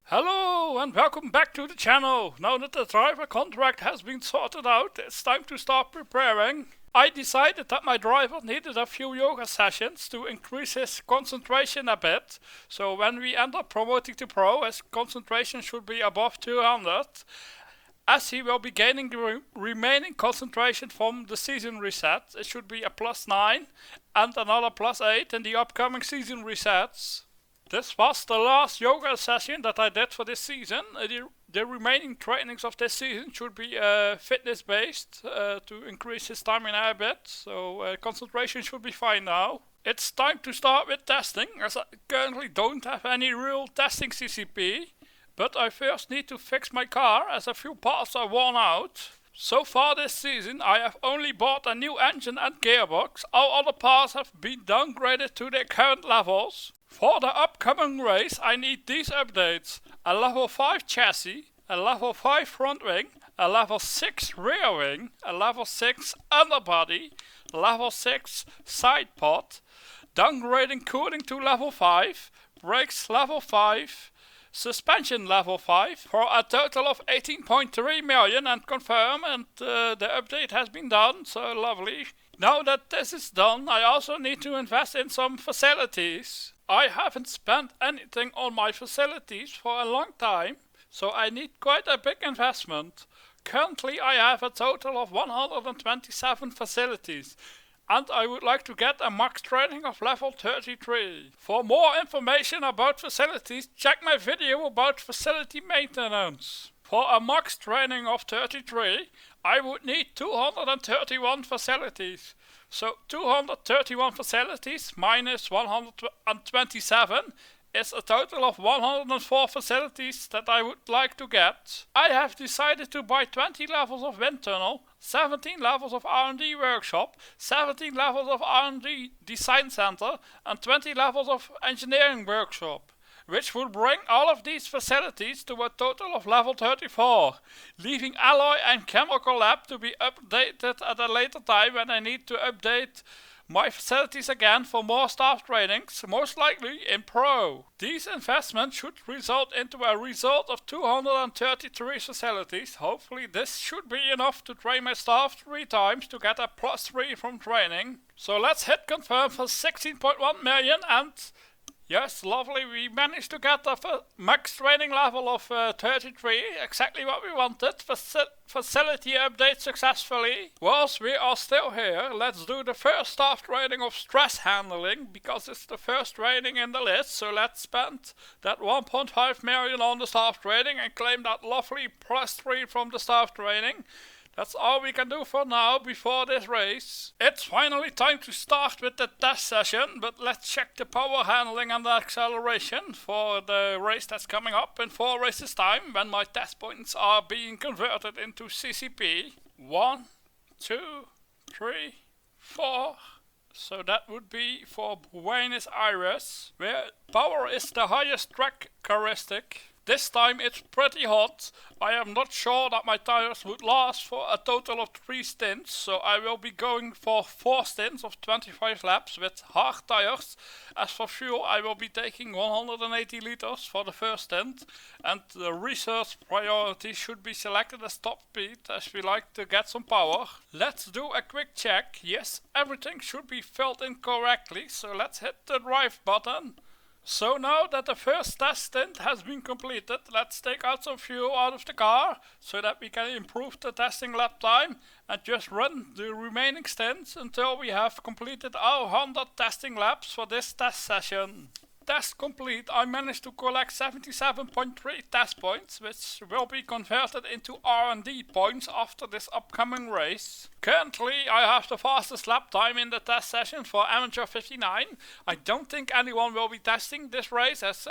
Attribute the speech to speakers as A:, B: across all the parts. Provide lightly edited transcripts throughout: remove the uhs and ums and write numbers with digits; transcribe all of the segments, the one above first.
A: Hello and welcome back to the channel. Now that the driver contract has been sorted out, it's time to start preparing. I decided that my driver needed a few yoga sessions to increase his concentration a bit. So when we end up promoting to pro, his concentration should be above 200. As he will be gaining the remaining concentration from the season reset, it should be a +9 and another +8 in the upcoming season resets. This was the last yoga session that I did for this season. The remaining trainings of this season should be fitness based to increase his stamina a bit, so concentration should be fine now. It's time to start with testing, as I currently don't have any real testing CCP, but I first need to fix my car as a few parts are worn out. So far this season I have only bought a new engine and gearbox. All other parts have been downgraded to their current levels. For the upcoming race I need these updates: a level 5 chassis, a level 5 front wing, a level 6 rear wing, a level 6 underbody, level 6 side pod, downgrading cooling to level 5, brakes level 5, suspension level 5, for a total of 18.3 million and confirm, and the update has been done, so lovely. Now that this is done, I also need to invest in some facilities. I haven't spent anything on my facilities for a long time, so I need quite a big investment. Currently I have a total of 127 facilities, and I would like to get a max training of level 33. For more information about facilities, check my video about facility maintenance. For a max training of 33, I would need 231 facilities. So 231 facilities minus 127 is a total of 104 facilities that I would like to get. I have decided to buy 20 levels of wind tunnel, 17 levels of R&D workshop, 17 levels of R&D design center, and 20 levels of engineering workshop, which would bring all of these facilities to a total of level 34, leaving alloy and chemical lab to be updated at a later time when I need to update my facilities again for more staff trainings, most likely in pro. These investments should result into a result of 233 facilities. Hopefully this should be enough to train my staff 3 times to get a +3 from training. So let's hit confirm for 16.1 million, and yes, lovely, we managed to get a max training level of 33, exactly what we wanted. Facility update successfully. Whilst we are still here, let's do the first staff training of stress handling, because it's the first training in the list, so let's spend that 1.5 million on the staff training and claim that lovely +3 from the staff training. That's all we can do for now before this race. It's finally time to start with the test session, but let's check the power handling and the acceleration for the race that's coming up in 4 races time, when my test points are being converted into CCP. 1, 2, 3, 4. So that would be for Buenos Aires, where power is the highest track characteristic. This time it's pretty hot. I am not sure that my tires would last for a total of 3 stints, so I will be going for 4 stints of 25 laps with hard tires. As for fuel, I will be taking 180 liters for the first stint, and the research priority should be selected as top speed, as we like to get some power. Let's do a quick check. Yes, everything should be filled in correctly, so let's hit the drive button. So now that the first test stint has been completed, let's take out some fuel out of the car so that we can improve the testing lap time and just run the remaining stints until we have completed our 100 testing laps for this test session. Test complete, I managed to collect 77.3 test points, which will be converted into R&D points after this upcoming race. Currently I have the fastest lap time in the test session for Amateur 59. I don't think anyone will be testing this race, as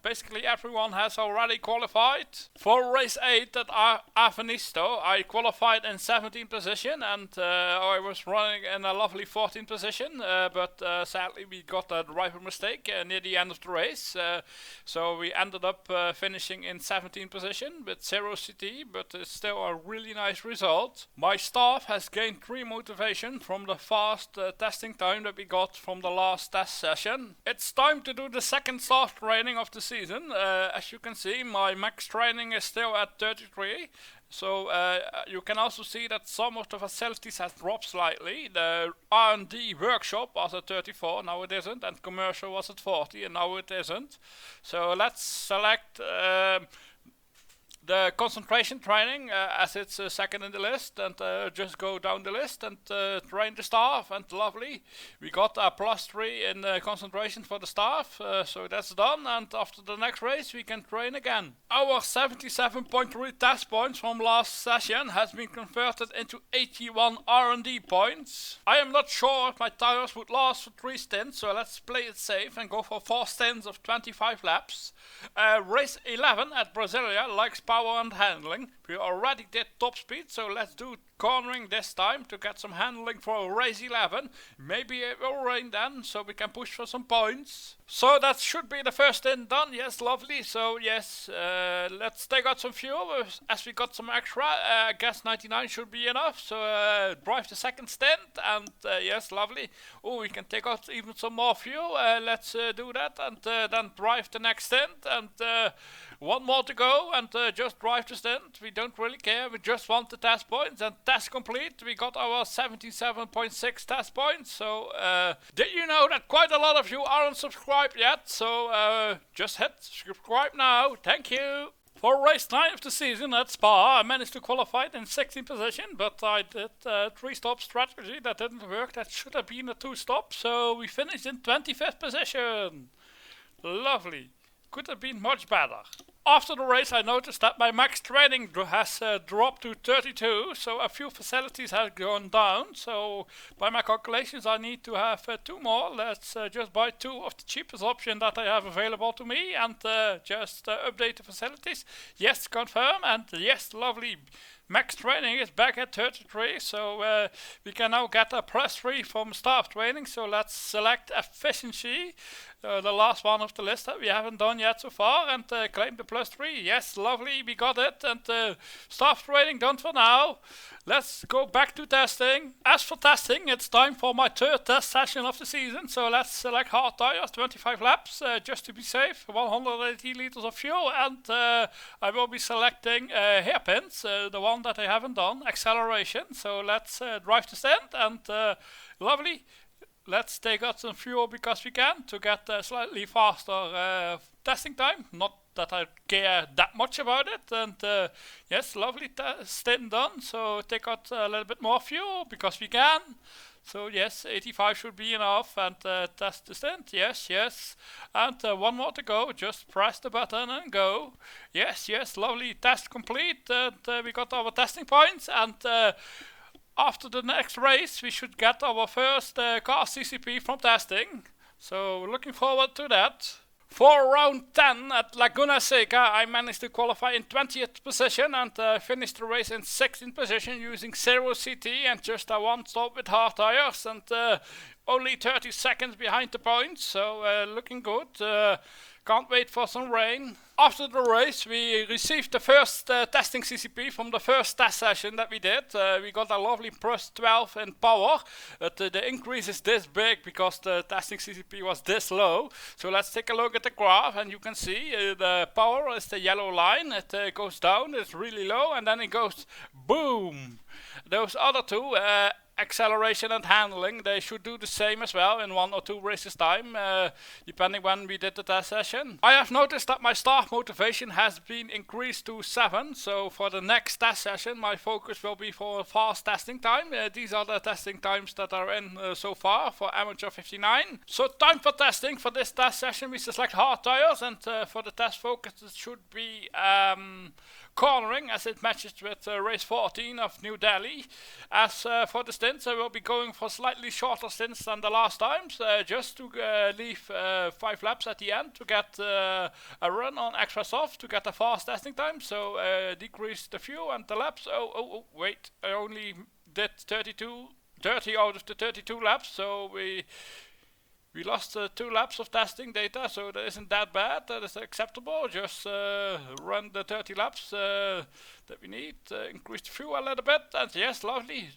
A: basically everyone has already qualified. For race 8 at Ahvenisto, I qualified in 17th position, and I was running in a lovely 14th position, but sadly we got a driver mistake near the end of the race. So we ended up finishing in 17th position with 0 CT, but it's still a really nice result. My staff has gained 3 motivation from the fast testing time that we got from the last test session. It's time to do the second staff training of the season. As you can see, my max training is still at 33. So you can also see that some of the facilities have dropped slightly. The R&D workshop was at 34, now it isn't, and commercial was at 40, and now it isn't. So let's select the concentration training as it's second in the list, and just go down the list and train the staff, and lovely. We got a +3 in concentration for the staff, so that's done, and after the next race we can train again. Our 77.3 test points from last session has been converted into 81 R&D points. I am not sure if my tires would last for 3 stints, so let's play it safe and go for 4 stints of 25 laps. Race 11 at Brasilia likes power and handling. We already did top speed, so let's do cornering this time to get some handling for race 11. Maybe it will rain then, so we can push for some points. So that should be the first stint done. Yes, lovely. So yes, let's take out some fuel as we got some extra. Gas 99 should be enough. So drive the second stint, and yes, lovely. Oh, we can take out even some more fuel. Let's do that, and then drive the next stint, and one more to go, and just drive the stint. We don't really care. We just want the test points, and test complete. We got our 77.6 test points. So did you know that quite a lot of you aren't subscribed yet? So just hit subscribe now. Thank you. For race 9 of the season at Spa, I managed to qualify in 16th position, but I did a 3-stop strategy that didn't work. That should have been a 2-stop, so we finished in 25th position. Lovely. Could have been much better. After the race I noticed that my max training has dropped to 32, so a few facilities have gone down. So by my calculations I need to have 2 more. Let's just buy 2 of the cheapest option that I have available to me, and just update the facilities. Yes, confirm, and yes, lovely. Max training is back at 33, so we can now get a +3 from staff training. So let's select efficiency, the last one of the list that we haven't done yet so far, and claim the +3. Yes, lovely, we got it, and staff training done for now. Let's go back to testing. As for testing, it's time for my 3rd test session of the season. So let's select hard tires, 25 laps, just to be safe, 180 liters of fuel, and I will be selecting hairpins, the one that I haven't done, acceleration. So let's drive the stint, and lovely. Let's take out some fuel because we can, to get slightly faster testing time. Not that I care that much about it, and yes, lovely stint done. So take out a little bit more fuel because we can. So yes, 85 should be enough, and test the stint. Yes, yes, and one more to go. Just press the button and go. Yes, yes, lovely, test complete, and we got our testing points, and after the next race we should get our first car CCP from testing. So looking forward to that. For round 10 at Laguna Seca, I managed to qualify in 20th position and finished the race in 16th position using 0 CT and just a 1 stop with hard tires, and only 30 seconds behind the points, so looking good. Can't wait for some rain. After the race we received the first testing CCP from the first test session that we did. We got a lovely +12 in power, but the increase is this big because the testing CCP was this low. So let's take a look at the graph, and you can see the power is the yellow line. It goes down, it's really low, and then it goes boom. Those other two, acceleration and handling, they should do the same as well in 1 or 2 races time, depending when we did the test session. I have noticed that my staff motivation has been increased to 7, so for the next test session my focus will be for fast testing time. These are the testing times that are in so far for amateur 59. So time for testing. For this test session we select hard tires, and for the test focus it should be cornering, as it matches with race 14 of New Delhi. As for the stints, I will be going for slightly shorter stints than the last times, just to leave 5 laps at the end to get a run on extra soft to get a fast testing time. So decrease the fuel and the laps. Oh, wait, I only did 30 out of the 32 laps, so we We lost 2 laps of testing data, so that isn't that bad. That is acceptable. Just run the 30 laps that we need. Increase the fuel a little bit, and yes, lovely.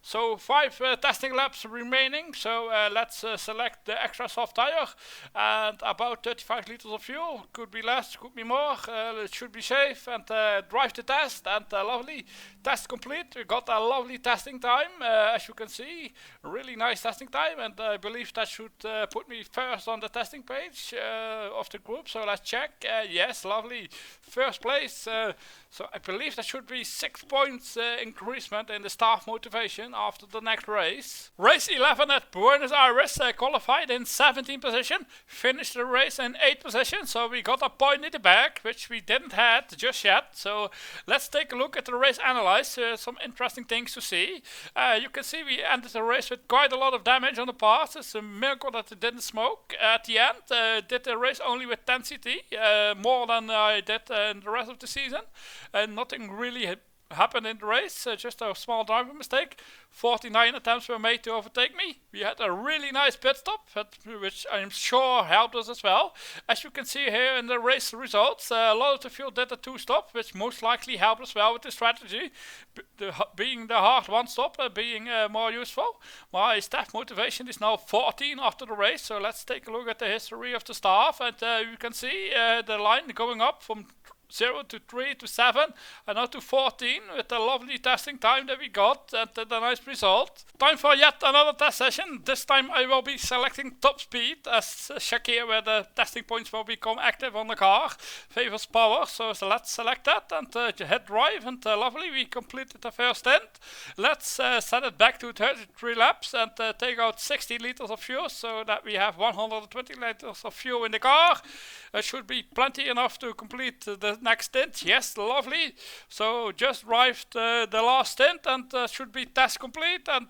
A: So 5 testing laps remaining, so let's select the extra soft tire and about 35 liters of fuel. Could be less, could be more, it should be safe, and drive the test, and lovely. Test complete. We got a lovely testing time, as you can see, really nice testing time, and I believe that should put me first on the testing page of the group. So let's check. Yes, lovely, first place. So I believe that should be 6 points increasement in the staff motivation after the next race. Race 11 at Buenos Aires, qualified in 17th position, finished the race in 8th position, so we got a point in the bag, which we didn't have just yet. So let's take a look at the race analyze, some interesting things to see. You can see we ended the race with quite a lot of damage on the parts. It's a miracle that it didn't smoke at the end. Did the race only with 10 CT, more than I did in the rest of the season. And nothing really happened in the race, just a small driver mistake. 49 attempts were made to overtake me. We had a really nice pit stop, which I'm sure helped us as well. As you can see here in the race results, a lot of the field did a 2-stop, which most likely helped as well with the strategy. Being the hard 1-stop, being more useful. My staff motivation is now 14 after the race, so let's take a look at the history of the staff, and you can see the line going up from 0 to 3 to 7 and now to 14 with the lovely testing time that we got and the nice result. Time for yet another test session. This time I will be selecting top speed, as check here where the testing points will become active on the car. Favors power, so let's select that and hit drive, and lovely, we completed the first stint. Let's set it back to 33 laps and take out 60 liters of fuel so that we have 120 liters of fuel in the car. It should be plenty enough to complete the next stint. Yes, lovely. So just drive the last stint and should be test complete and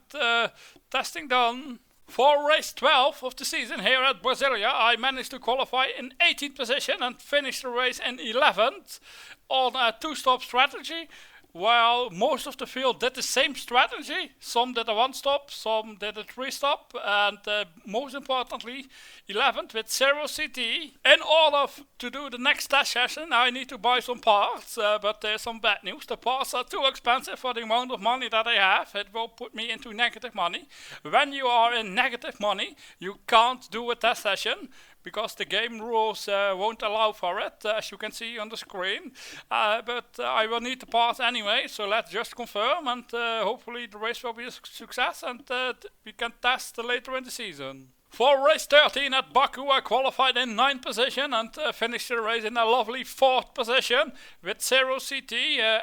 A: testing done. For race 12 of the season here at Brasilia, I managed to qualify in 18th position and finish the race in 11th on a 2-stop strategy. While most of the field did the same strategy, some did a 1-stop, some did a 3-stop, and most importantly, 11th with 0 CT. In order to do the next test session, I need to buy some parts, but there's some bad news. The parts are too expensive for the amount of money that I have. It will put me into negative money. When you are in negative money, you can't do a test session, because the game rules won't allow for it, as you can see on the screen. But I will need the parts anyway, so let's just confirm, and hopefully the race will be a success, and we can test later in the season. For race 13 at Baku, I qualified in 9th position and finished the race in a lovely 4th position with 0 CT,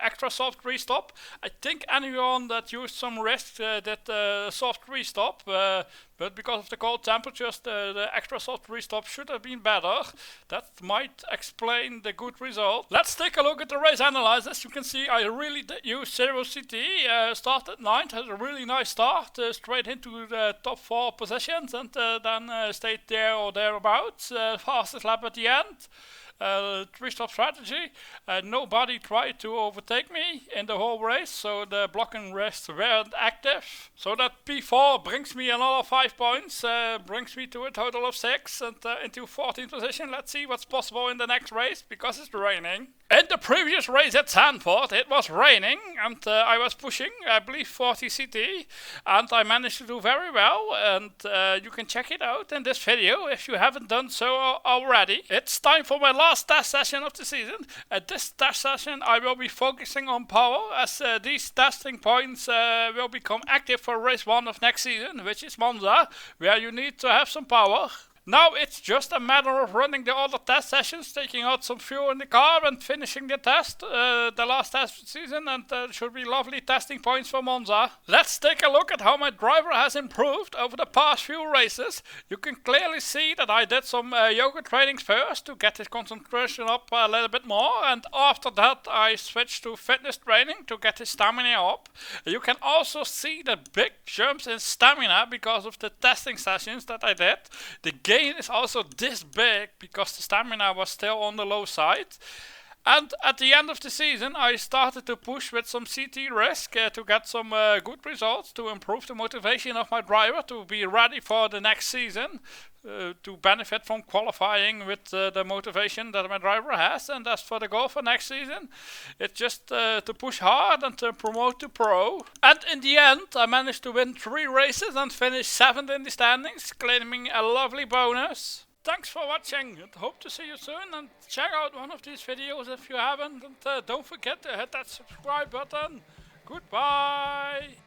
A: extra soft restop. I think anyone that used some risk did soft restop, but because of the cold temperatures, the extra soft restop should have been better. That might explain the good result. Let's take a look at the race analysis. As you can see, I really did use 0 CT. Started 9th, had a really nice start, straight into the top 4 positions, and then stayed there or thereabouts. Fastest lap at the end. 3-stop strategy. Nobody tried to overtake me in the whole race, so the blocking rests weren't active. So that P4 brings me another 5 points, brings me to a total of 6 and into 14th position. Let's see what's possible in the next race, because it's raining. In the previous race at Zandvoort, it was raining and I was pushing, I believe, 40 CT, and I managed to do very well, and you can check it out in this video if you haven't done so already. It's time for my last test session of the season. At this test session I will be focusing on power, as these testing points will become active for race 1 of next season, which is Monza, where you need to have some power. Now it's just a matter of running the other test sessions, taking out some fuel in the car and finishing the test, the last test of the season, and should be lovely testing points for Monza. Let's take a look at how my driver has improved over the past few races. You can clearly see that I did some yoga trainings first to get his concentration up a little bit more, and after that I switched to fitness training to get his stamina up. You can also see the big jumps in stamina because of the testing sessions that I did. The gain is also this big because the stamina was still on the low side. And at the end of the season I started to push with some CT risk to get some good results, to improve the motivation of my driver to be ready for the next season. to benefit from qualifying with the motivation that my driver has. And as for the goal for next season, it's just to push hard and to promote to pro. And in the end, I managed to win 3 races and finish 7th in the standings, claiming a lovely bonus. Thanks for watching, and hope to see you soon, and check out one of these videos if you haven't, and don't forget to hit that subscribe button. Goodbye!